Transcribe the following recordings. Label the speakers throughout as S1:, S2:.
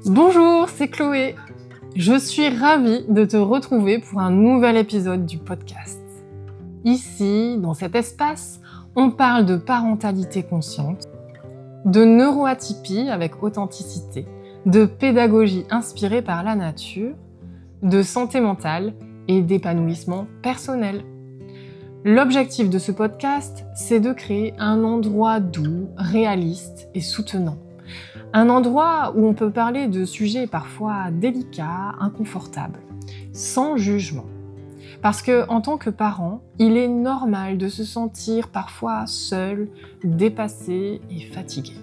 S1: Bonjour, c'est Chloé. Je suis ravie de te retrouver pour un nouvel épisode du podcast. Ici, dans cet espace, on parle de parentalité consciente, de neuroatypie avec authenticité, de pédagogie inspirée par la nature, de santé mentale et d'épanouissement personnel. L'objectif de ce podcast, c'est de créer un endroit doux, réaliste et soutenant. Un endroit où on peut parler de sujets parfois délicats, inconfortables, sans jugement. Parce que, en tant que parent, il est normal de se sentir parfois seul, dépassé et fatigué.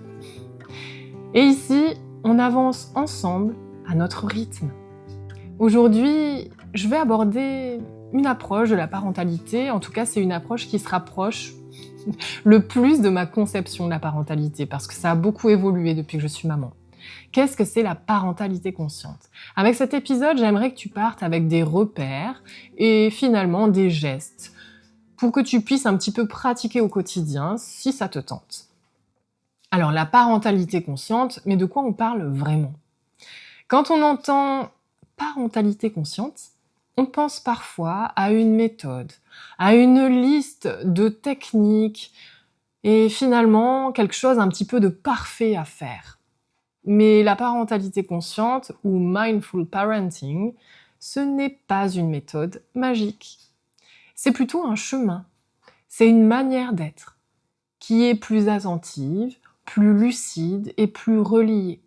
S1: Et ici, on avance ensemble à notre rythme. Aujourd'hui, je vais aborder une approche de la parentalité. En tout cas, c'est une approche qui se rapproche le plus de ma conception de la parentalité, parce que ça a beaucoup évolué depuis que je suis maman. Qu'est-ce que c'est la parentalité consciente ? Avec cet épisode, j'aimerais que tu partes avec des repères et finalement des gestes pour que tu puisses un petit peu pratiquer au quotidien si ça te tente. Alors, la parentalité consciente, mais de quoi on parle vraiment ? Quand on entend parentalité consciente, on pense parfois à une méthode, à une liste de techniques et finalement quelque chose un petit peu de parfait à faire. Mais la parentalité consciente ou mindful parenting, ce n'est pas une méthode magique. C'est plutôt un chemin. C'est une manière d'être qui est plus attentive, plus lucide et plus reliée.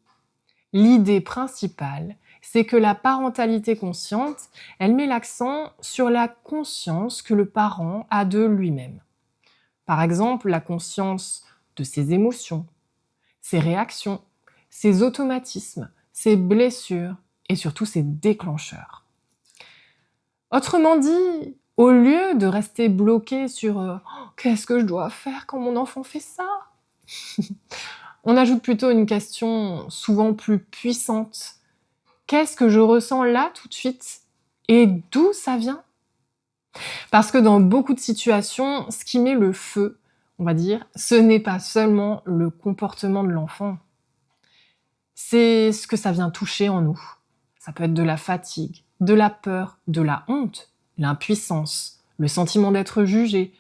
S1: L'idée principale, c'est que la parentalité consciente, elle met l'accent sur la conscience que le parent a de lui-même. Par exemple, la conscience de ses émotions, ses réactions, ses automatismes, ses blessures et surtout ses déclencheurs. Autrement dit, au lieu de rester bloqué sur qu'est-ce que je dois faire quand mon enfant fait ça ? On ajoute plutôt une question souvent plus puissante. Qu'est-ce que je ressens là tout de suite ? Et d'où ça vient ? Parce que dans beaucoup de situations, ce qui met le feu, on va dire, ce n'est pas seulement le comportement de l'enfant. C'est ce que ça vient toucher en nous. Ça peut être de la fatigue, de la peur, de la honte, l'impuissance, le sentiment d'être jugé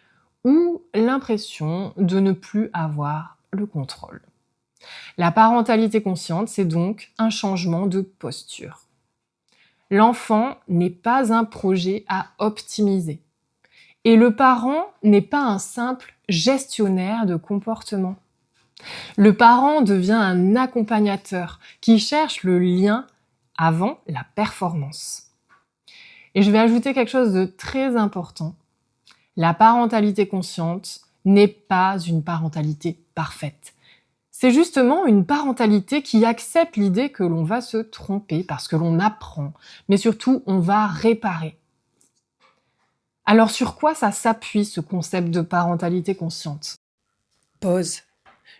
S1: ou l'impression de ne plus avoir le contrôle. La parentalité consciente, c'est donc un changement de posture. L'enfant n'est pas un projet à optimiser. Et le parent n'est pas un simple gestionnaire de comportement. Le parent devient un accompagnateur qui cherche le lien avant la performance. Et je vais ajouter quelque chose de très important. La parentalité consciente n'est pas une parentalité parfaite. C'est justement une parentalité qui accepte l'idée que l'on va se tromper parce que l'on apprend, mais surtout on va réparer. Alors sur quoi ça s'appuie ce concept de parentalité consciente ? Pause.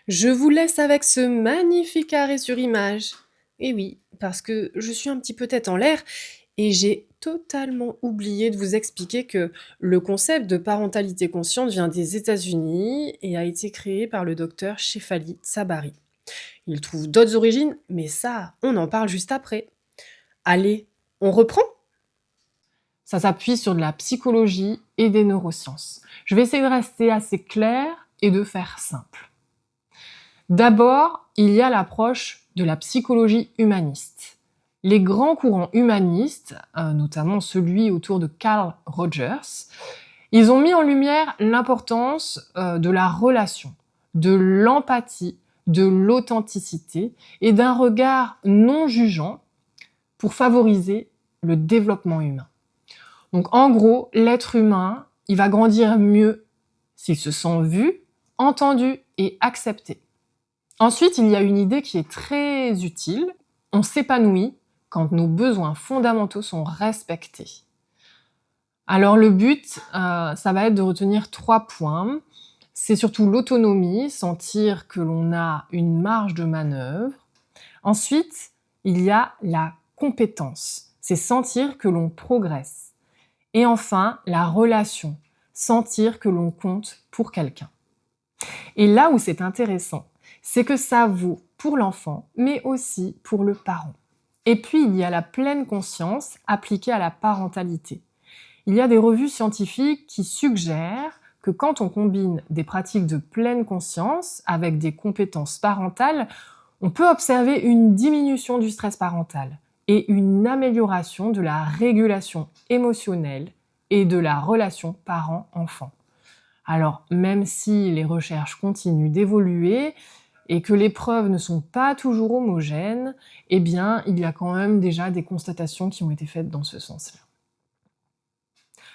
S1: Je vous laisse avec ce magnifique arrêt sur image. Et oui, parce que je suis un petit peu tête en l'air et j'ai totalement oublié de vous expliquer que le concept de parentalité consciente vient des États-Unis et a été créé par le docteur Shefali Tsabary. Il trouve d'autres origines, mais ça, on en parle juste après. Allez, on reprend ? Ça s'appuie sur de la psychologie et des neurosciences. Je vais essayer de rester assez claire et de faire simple. D'abord, il y a l'approche de la psychologie humaniste. Les grands courants humanistes, notamment celui autour de Carl Rogers, ils ont mis en lumière l'importance de la relation, de l'empathie, de l'authenticité et d'un regard non jugeant pour favoriser le développement humain. Donc en gros, l'être humain, il va grandir mieux s'il se sent vu, entendu et accepté. Ensuite, il y a une idée qui est très utile. On s'épanouit quand nos besoins fondamentaux sont respectés. Alors le but, ça va être de retenir 3 points. C'est surtout l'autonomie, sentir que l'on a une marge de manœuvre. Ensuite, il y a la compétence, c'est sentir que l'on progresse. Et enfin, la relation, sentir que l'on compte pour quelqu'un. Et là où c'est intéressant, c'est que ça vaut pour l'enfant, mais aussi pour le parent. Et puis, il y a la pleine conscience appliquée à la parentalité. Il y a des revues scientifiques qui suggèrent que quand on combine des pratiques de pleine conscience avec des compétences parentales, on peut observer une diminution du stress parental et une amélioration de la régulation émotionnelle et de la relation parent-enfant. Alors, même si les recherches continuent d'évoluer et que les preuves ne sont pas toujours homogènes, eh bien, il y a quand même déjà des constatations qui ont été faites dans ce sens-là.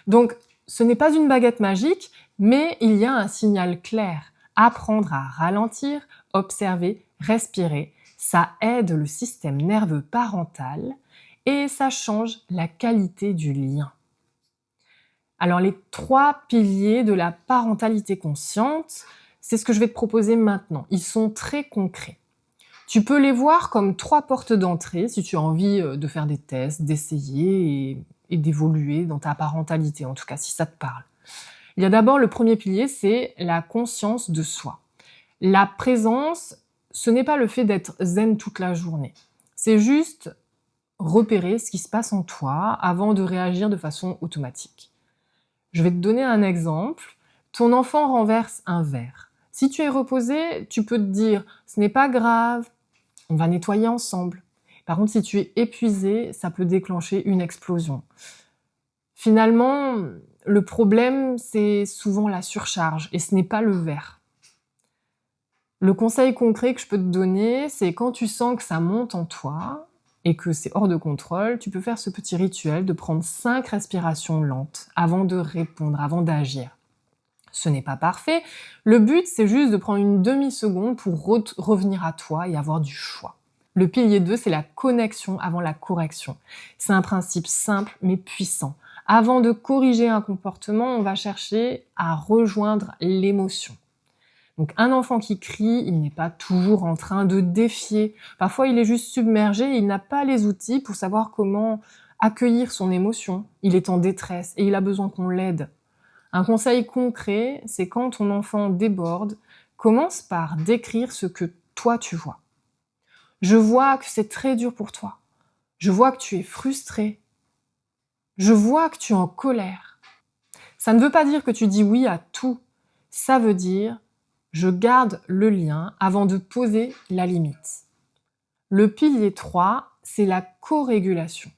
S1: Donc, ce n'est pas une baguette magique, mais il y a un signal clair. Apprendre à ralentir, observer, respirer, ça aide le système nerveux parental et ça change la qualité du lien. Alors, les 3 piliers de la parentalité consciente, c'est ce que je vais te proposer maintenant. Ils sont très concrets. Tu peux les voir comme 3 portes d'entrée si tu as envie de faire des tests, d'essayer et d'évoluer dans ta parentalité, en tout cas si ça te parle. Il y a d'abord le premier pilier, c'est la conscience de soi. La présence, ce n'est pas le fait d'être zen toute la journée. C'est juste repérer ce qui se passe en toi avant de réagir de façon automatique. Je vais te donner un exemple. Ton enfant renverse un verre. Si tu es reposé, tu peux te dire « ce n'est pas grave, on va nettoyer ensemble ». Par contre, si tu es épuisé, ça peut déclencher une explosion. Finalement, le problème, c'est souvent la surcharge et ce n'est pas le verre. Le conseil concret que je peux te donner, c'est quand tu sens que ça monte en toi et que c'est hors de contrôle, tu peux faire ce petit rituel de prendre 5 respirations lentes avant de répondre, avant d'agir. Ce n'est pas parfait. Le but, c'est juste de prendre une demi-seconde pour revenir à toi et avoir du choix. Le pilier 2, c'est la connexion avant la correction. C'est un principe simple mais puissant. Avant de corriger un comportement, on va chercher à rejoindre l'émotion. Donc un enfant qui crie, il n'est pas toujours en train de défier. Parfois, il est juste submergé et il n'a pas les outils pour savoir comment accueillir son émotion. Il est en détresse et il a besoin qu'on l'aide. Un conseil concret, c'est quand ton enfant déborde, commence par décrire ce que toi tu vois. Je vois que c'est très dur pour toi. Je vois que tu es frustré. Je vois que tu es en colère. Ça ne veut pas dire que tu dis oui à tout. Ça veut dire je garde le lien avant de poser la limite. Le pilier 3, c'est la co-régulation.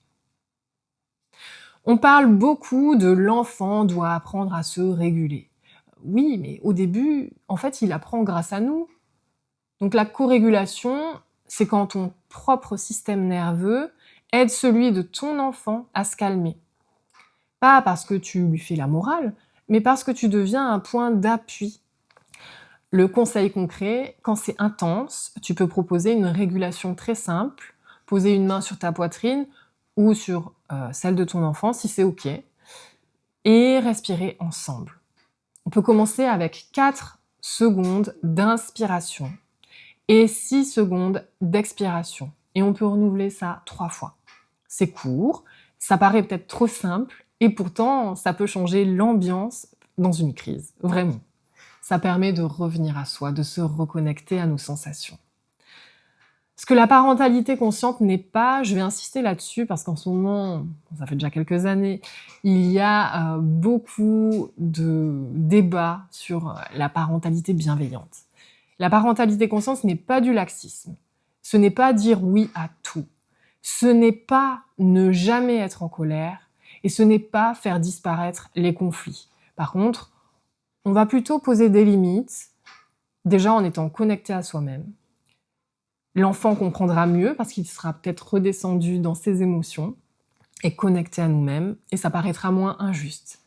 S1: On parle beaucoup de l'enfant doit apprendre à se réguler. Oui, mais au début, en fait, il apprend grâce à nous. Donc la co-régulation, c'est quand ton propre système nerveux aide celui de ton enfant à se calmer. Pas parce que tu lui fais la morale, mais parce que tu deviens un point d'appui. Le conseil concret, quand c'est intense, tu peux proposer une régulation très simple, poser une main sur ta poitrine ou sur celle de ton enfant si c'est OK, et respirer ensemble. On peut commencer avec 4 secondes d'inspiration et 6 secondes d'expiration. Et on peut renouveler ça 3 fois. C'est court, ça paraît peut-être trop simple, et pourtant, ça peut changer l'ambiance dans une crise, vraiment. Ça permet de revenir à soi, de se reconnecter à nos sensations. Ce que la parentalité consciente n'est pas, je vais insister là-dessus parce qu'en ce moment, ça fait déjà quelques années, il y a beaucoup de débats sur la parentalité bienveillante. La parentalité consciente, ce n'est pas du laxisme. Ce n'est pas dire oui à tout. Ce n'est pas ne jamais être en colère et ce n'est pas faire disparaître les conflits. Par contre, on va plutôt poser des limites, déjà en étant connecté à soi-même. L'enfant comprendra mieux parce qu'il sera peut-être redescendu dans ses émotions et connecté à nous-mêmes et ça paraîtra moins injuste.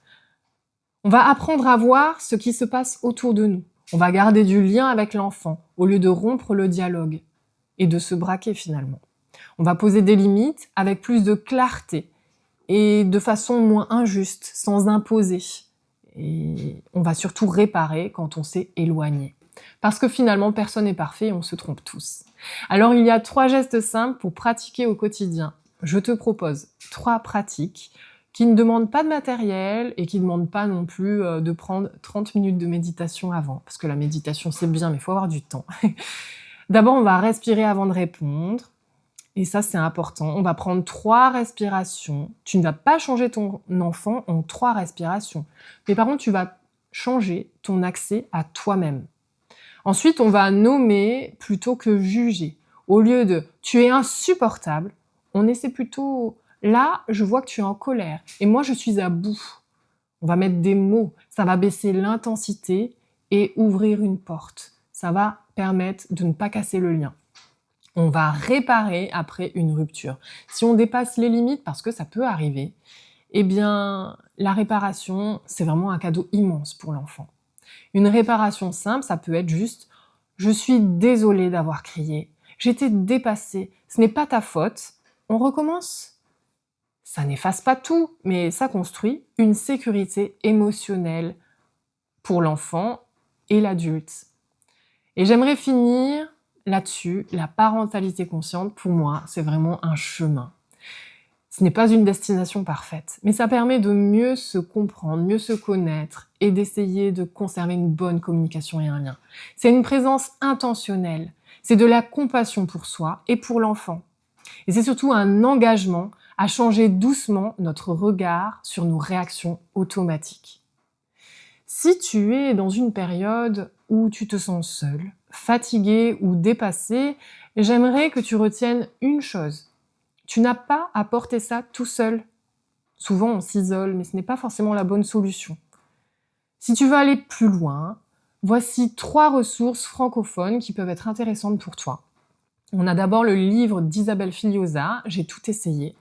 S1: On va apprendre à voir ce qui se passe autour de nous. On va garder du lien avec l'enfant au lieu de rompre le dialogue et de se braquer finalement. On va poser des limites avec plus de clarté et de façon moins injuste, sans imposer. Et on va surtout réparer quand on s'est éloigné. Parce que finalement, personne n'est parfait et on se trompe tous. Alors, il y a 3 gestes simples pour pratiquer au quotidien. Je te propose 3 pratiques qui ne demandent pas de matériel et qui ne demandent pas non plus de prendre 30 minutes de méditation avant. Parce que la méditation, c'est bien, mais il faut avoir du temps. D'abord, on va respirer avant de répondre. Et ça, c'est important. On va prendre 3 respirations. Tu ne vas pas changer ton enfant en 3 respirations. Mais par contre, tu vas changer ton accès à toi-même. Ensuite, on va nommer plutôt que juger. Au lieu de « tu es insupportable », on essaie plutôt « là, je vois que tu es en colère et moi, je suis à bout ». On va mettre des mots. Ça va baisser l'intensité et ouvrir une porte. Ça va permettre de ne pas casser le lien. On va réparer après une rupture. Si on dépasse les limites, parce que ça peut arriver, eh bien, la réparation, c'est vraiment un cadeau immense pour l'enfant. Une réparation simple, ça peut être juste « je suis désolée d'avoir crié, j'étais dépassée, ce n'est pas ta faute, on recommence ». Ça n'efface pas tout, mais ça construit une sécurité émotionnelle pour l'enfant et l'adulte. Et j'aimerais finir là-dessus, la parentalité consciente, pour moi, c'est vraiment un chemin. Ce n'est pas une destination parfaite, mais ça permet de mieux se comprendre, mieux se connaître et d'essayer de conserver une bonne communication et un lien. C'est une présence intentionnelle, c'est de la compassion pour soi et pour l'enfant. Et c'est surtout un engagement à changer doucement notre regard sur nos réactions automatiques. Si tu es dans une période où tu te sens seul, fatigué ou dépassé, j'aimerais que tu retiennes une chose. Tu n'as pas à porter ça tout seul. Souvent, on s'isole, mais ce n'est pas forcément la bonne solution. Si tu veux aller plus loin, voici 3 ressources francophones qui peuvent être intéressantes pour toi. On a d'abord le livre d'Isabelle Filiosa, « J'ai tout essayé ».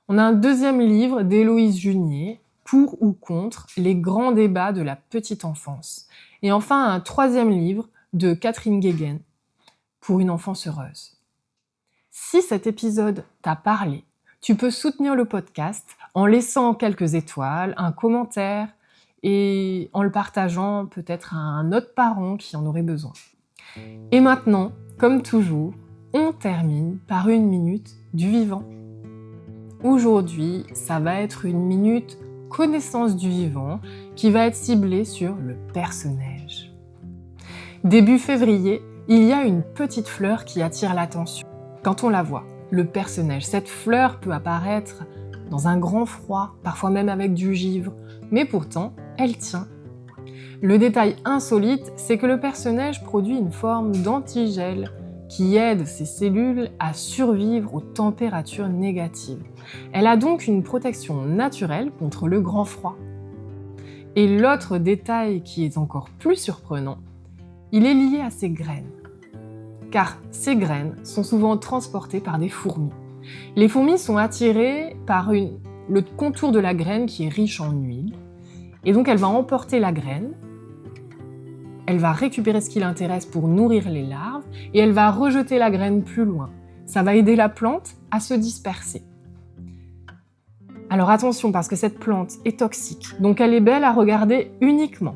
S1: On a un deuxième livre d'Héloïse Junier, « Pour ou contre les grands débats de la petite enfance ». Et enfin, un 3e livre de Catherine Guéguen, « Pour une enfance heureuse ». Si cet épisode t'a parlé, tu peux soutenir le podcast en laissant quelques étoiles, un commentaire et en le partageant peut-être à un autre parent qui en aurait besoin. Et maintenant, comme toujours, on termine par une minute du vivant. Aujourd'hui, ça va être une minute connaissance du vivant qui va être ciblée sur le perce-neige. Début février, il y a une petite fleur qui attire l'attention. Quand on la voit, le perce-neige, cette fleur peut apparaître dans un grand froid, parfois même avec du givre, mais pourtant, elle tient. Le détail insolite, c'est que le perce-neige produit une forme d'antigel qui aide ses cellules à survivre aux températures négatives. Elle a donc une protection naturelle contre le grand froid. Et l'autre détail qui est encore plus surprenant, il est lié à ses graines. Car ces graines sont souvent transportées par des fourmis. Les fourmis sont attirées par le contour de la graine qui est riche en huile, et donc elle va emporter la graine, elle va récupérer ce qui l'intéresse pour nourrir les larves, et elle va rejeter la graine plus loin. Ça va aider la plante à se disperser. Alors attention, parce que cette plante est toxique, donc elle est belle à regarder uniquement.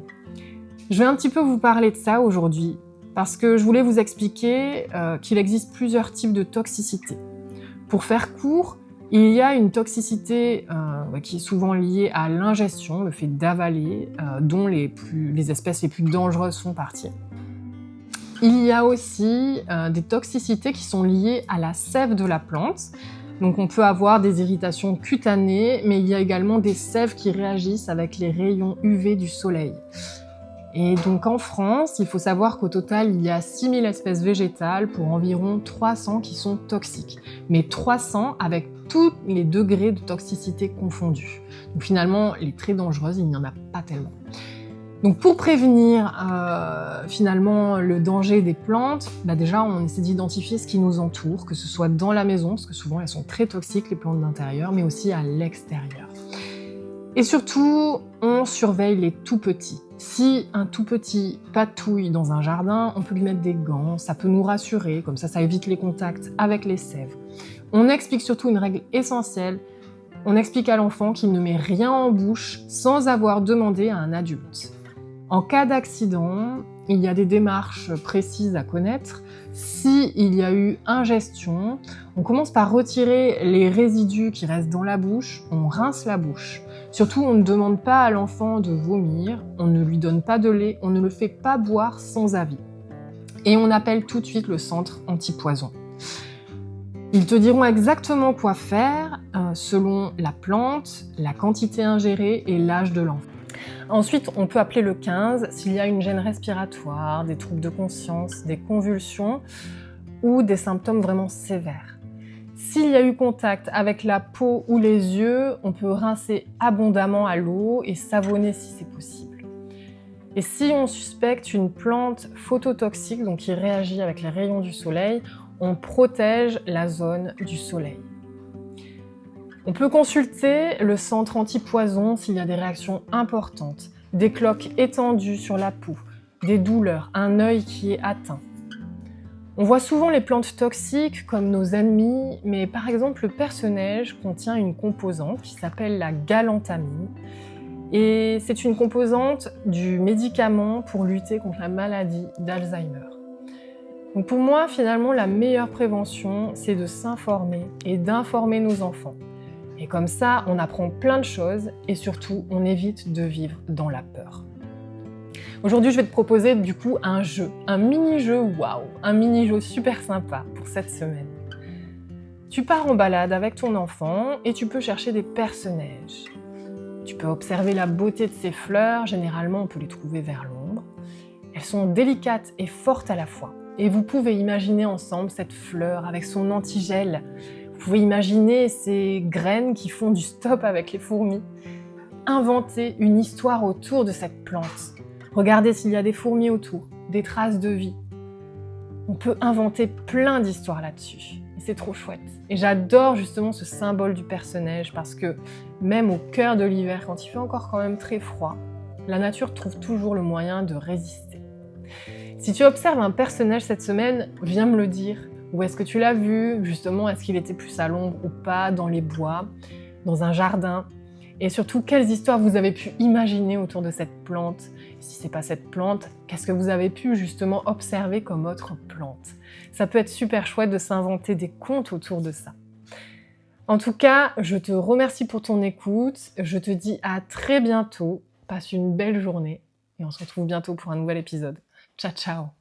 S1: Je vais un petit peu vous parler de ça aujourd'hui, parce que je voulais vous expliquer qu'il existe plusieurs types de toxicité. Pour faire court, il y a une toxicité qui est souvent liée à l'ingestion, le fait d'avaler, dont les espèces les plus dangereuses font partie. Il y a aussi des toxicités qui sont liées à la sève de la plante. Donc on peut avoir des irritations cutanées, mais il y a également des sèves qui réagissent avec les rayons UV du soleil. Et donc en France, il faut savoir qu'au total, il y a 6000 espèces végétales pour environ 300 qui sont toxiques. Mais 300 avec tous les degrés de toxicité confondus. Donc finalement, les très dangereuses, il n'y en a pas tellement. Donc pour prévenir finalement le danger des plantes, déjà on essaie d'identifier ce qui nous entoure, que ce soit dans la maison, parce que souvent elles sont très toxiques les plantes d'intérieur, mais aussi à l'extérieur. Et surtout, on surveille les tout petits. Si un tout petit patouille dans un jardin, on peut lui mettre des gants, ça peut nous rassurer, comme ça évite les contacts avec les sèves. On explique surtout une règle essentielle, on explique à l'enfant qu'il ne met rien en bouche sans avoir demandé à un adulte. En cas d'accident, il y a des démarches précises à connaître. S'il y a eu ingestion, on commence par retirer les résidus qui restent dans la bouche, on rince la bouche. Surtout, on ne demande pas à l'enfant de vomir, on ne lui donne pas de lait, on ne le fait pas boire sans avis. Et on appelle tout de suite le centre antipoison. Ils te diront exactement quoi faire selon la plante, la quantité ingérée et l'âge de l'enfant. Ensuite, on peut appeler le 15 s'il y a une gêne respiratoire, des troubles de conscience, des convulsions ou des symptômes vraiment sévères. S'il y a eu contact avec la peau ou les yeux, on peut rincer abondamment à l'eau et savonner si c'est possible. Et si on suspecte une plante phototoxique, donc qui réagit avec les rayons du soleil, on protège la zone du soleil. On peut consulter le centre antipoison s'il y a des réactions importantes, des cloques étendues sur la peau, des douleurs, un œil qui est atteint. On voit souvent les plantes toxiques comme nos ennemis, mais par exemple le perce-neige contient une composante qui s'appelle la galantamine. Et c'est une composante du médicament pour lutter contre la maladie d'Alzheimer. Donc pour moi, finalement, la meilleure prévention, c'est de s'informer et d'informer nos enfants. Et comme ça, on apprend plein de choses et surtout, on évite de vivre dans la peur. Aujourd'hui, je vais te proposer du coup un jeu, un mini-jeu waouh, un mini-jeu super sympa pour cette semaine. Tu pars en balade avec ton enfant et tu peux chercher des perce-neige. Tu peux observer la beauté de ces fleurs, généralement on peut les trouver vers l'ombre. Elles sont délicates et fortes à la fois. Et vous pouvez imaginer ensemble cette fleur avec son antigel. Vous pouvez imaginer ces graines qui font du stop avec les fourmis. Inventez une histoire autour de cette plante. Regardez s'il y a des fourmis autour, des traces de vie. On peut inventer plein d'histoires là-dessus. Et c'est trop chouette. Et j'adore justement ce symbole du perce-neige parce que même au cœur de l'hiver, quand il fait encore quand même très froid, la nature trouve toujours le moyen de résister. Si tu observes un perce-neige cette semaine, viens me le dire. Où est-ce que tu l'as vu? Justement, est-ce qu'il était plus à l'ombre ou pas, dans les bois, dans un jardin? Et surtout, quelles histoires vous avez pu imaginer autour de cette plante? Si c'est pas cette plante, qu'est-ce que vous avez pu justement observer comme autre plante? Ça peut être super chouette de s'inventer des contes autour de ça. En tout cas, je te remercie pour ton écoute. Je te dis à très bientôt. Passe une belle journée et on se retrouve bientôt pour un nouvel épisode. Ciao, ciao!